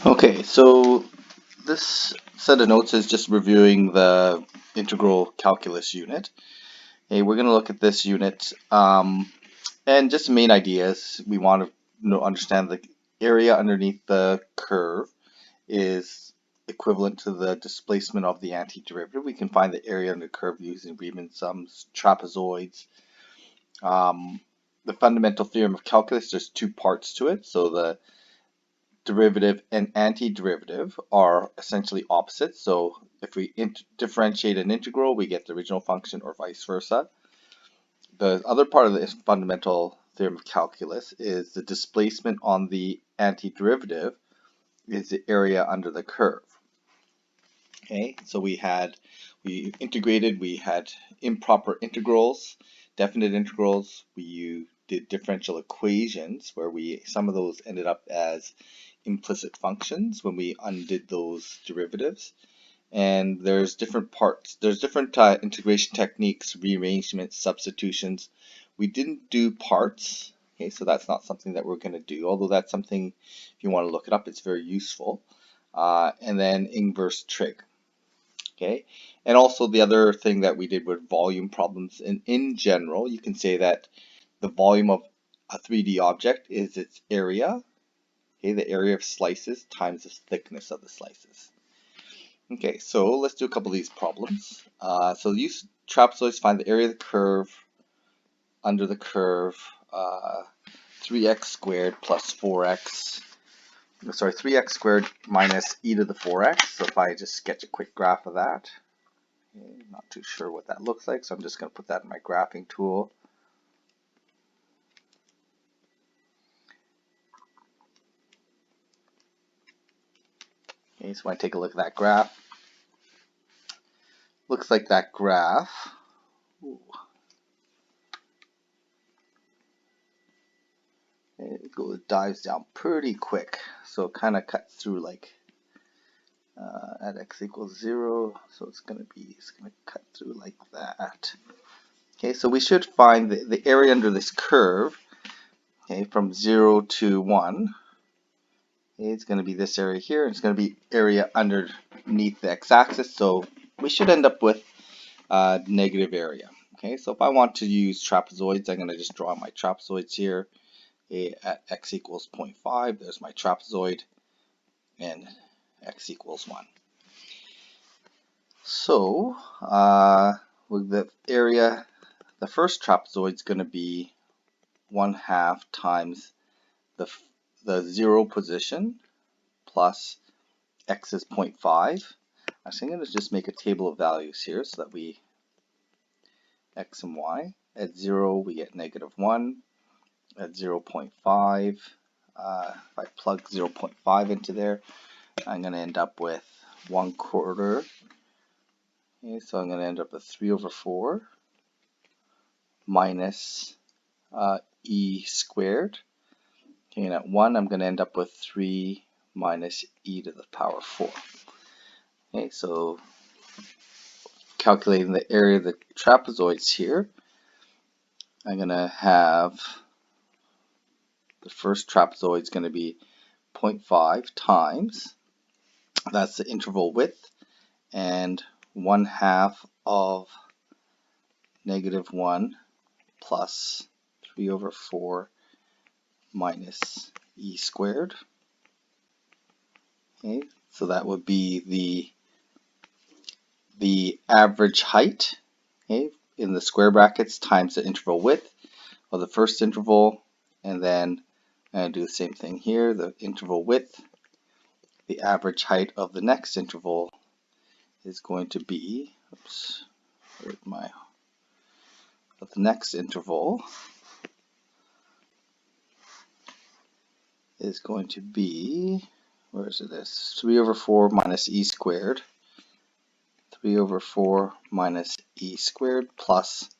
Okay, so this set of notes is just reviewing the integral calculus unit. Okay, we're going to look at this unit and just the main ideas. We want to understand the area underneath the curve is equivalent to the displacement of the antiderivative. We can find the area under the curve using Riemann sums, trapezoids. The fundamental theorem of calculus, there's two parts to it. So the derivative and antiderivative are essentially opposites. So if we differentiate an integral, we get the original function or vice versa. The other part of the fundamental theorem of calculus is the displacement on the antiderivative is the area under the curve. Okay, so we integrated, we had improper integrals, definite integrals, we did differential equations where some of those ended up as implicit functions when we undid those derivatives. And there's different parts, there's different integration techniques, rearrangements, substitutions. We didn't do parts, okay, so that's not something that we're going to do, although that's something, if you want to look it up, it's very useful. And then inverse trig. Okay, and also the other thing that we did with volume problems, and in general, you can say that the volume of a 3D object is its area, okay, the area of slices times the thickness of the slices. Okay, so let's do a couple of these problems. So use trapezoids, find the area of the curve under the curve, 3x squared plus 4x. Sorry, 3x squared minus e to the 4x. So if I just sketch a quick graph of that, okay, not too sure what that looks like, so I'm just going to put that in my graphing tool. Okay, so when I take a look at that graph, looks like that graph, it dives down pretty quick, so it kind of cuts through like at x equals 0, so it's going to cut through like that. Okay, so we should find the area under this curve, okay, from 0 to 1. Okay, it's going to be this area here. It's going to be area underneath the x-axis, so we should end up with negative area. Okay, so if I want to use trapezoids, I'm going to just draw my trapezoids here. Okay, at x equals 0.5, there's my trapezoid, and x equals 1. So with the area, the first trapezoid is going to be 1/2 times the 0 position plus x is 0.5. Actually, I'm going to just make a table of values here so that we x and y. At 0 we get -1. At 0.5, if I plug 0.5 into there, I'm going to end up with 1/4. Okay, so I'm going to end up with 3/4 minus e squared. Okay, and at 1, I'm going to end up with 3 minus e to the power 4. Okay, so calculating the area of the trapezoids here, I'm going to have the first trapezoid is going to be 0.5 times, that's the interval width, and 1/2 of -1 plus 3/4 minus e squared. Okay, so that would be the average height, okay, in the square brackets times the interval width of the first interval, and then I'm going to do the same thing here, the interval width, the average height of the next interval is going to be, of the next interval is going to be, where is it? This 3/4 minus e squared, 3/4 minus e squared plus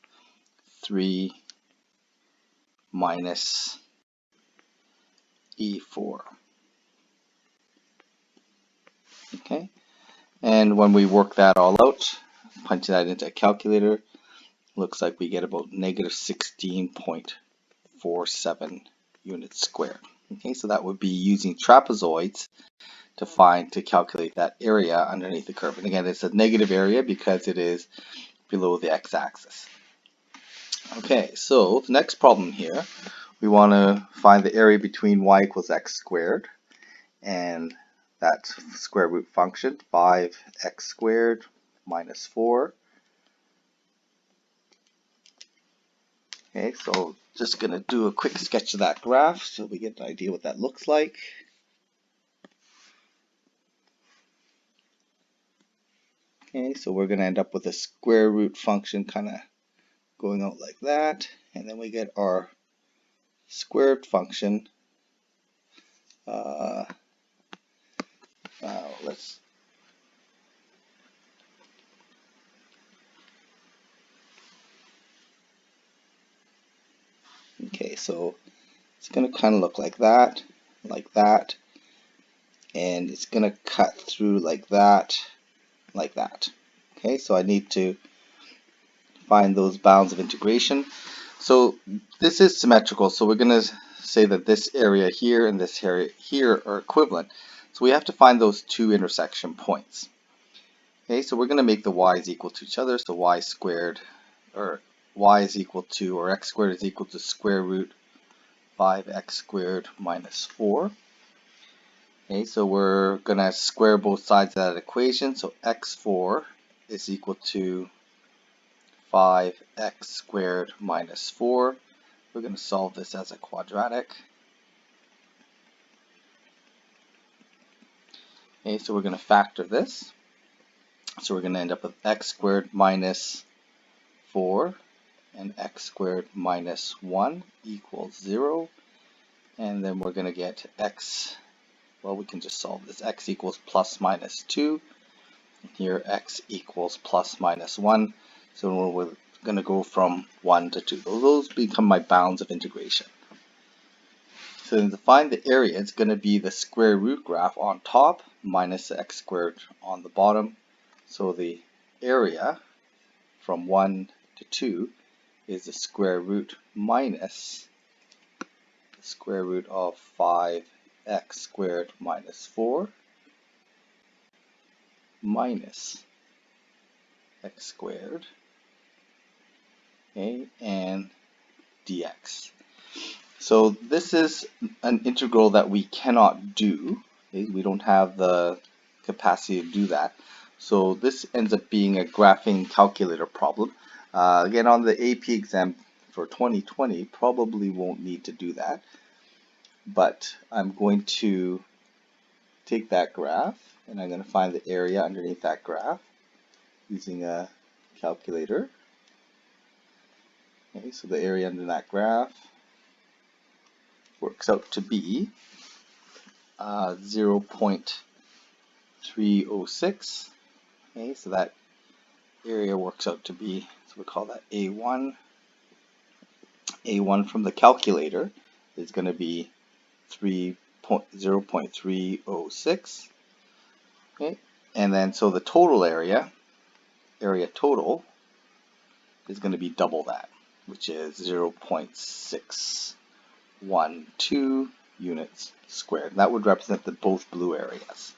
3 minus e4. Okay, and when we work that all out, punch that into a calculator, looks like we get about -16.47 units squared. Okay, so that would be using trapezoids to calculate that area underneath the curve. And again, it's a negative area because it is below the x-axis. Okay, so the next problem here, we want to find the area between y equals x squared and that square root function, 5x squared minus 4. Okay, so just going to do a quick sketch of that graph so we get an idea what that looks like. Okay, so we're going to end up with a square root function kind of going out like that, and then we get our squared function. Okay, so it's going to kind of look like that, and it's going to cut through like that. Okay, so I need to find those bounds of integration. So this is symmetrical, so we're going to say that this area here and this area here are equivalent. So we have to find those two intersection points. Okay, so we're going to make the y's equal to each other, so y squared, or y is equal to, or x squared is equal to square root 5x squared minus 4. Okay, so we're going to square both sides of that equation, so x4 is equal to 5x squared minus 4. We're going to solve this as a quadratic. Okay, so we're going to factor this. So we're going to end up with x squared minus 4 and x squared minus 1 equals 0. And then we're going to get x, well, we can just solve this. X equals plus minus 2. And here x equals plus minus 1. So we're going to go from 1 to 2. Those become my bounds of integration. So to find the area, it's going to be the square root graph on top minus the x squared on the bottom. So the area from 1 to 2 is the square root minus the square root of 5x squared minus 4 minus x squared, okay, and dx. So this is an integral that we cannot do. Okay? We don't have the capacity to do that. So this ends up being a graphing calculator problem. Again, on the AP exam for 2020, probably won't need to do that. But I'm going to take that graph and I'm going to find the area underneath that graph using a calculator. Okay, so the area under that graph works out to be 0.306. Okay, so that area works out to be, so we call that A1. A1 from the calculator is going to be 0.306. Okay, and then so the total area total, is going to be double that, which is 0.612 units squared. That would represent the both blue areas.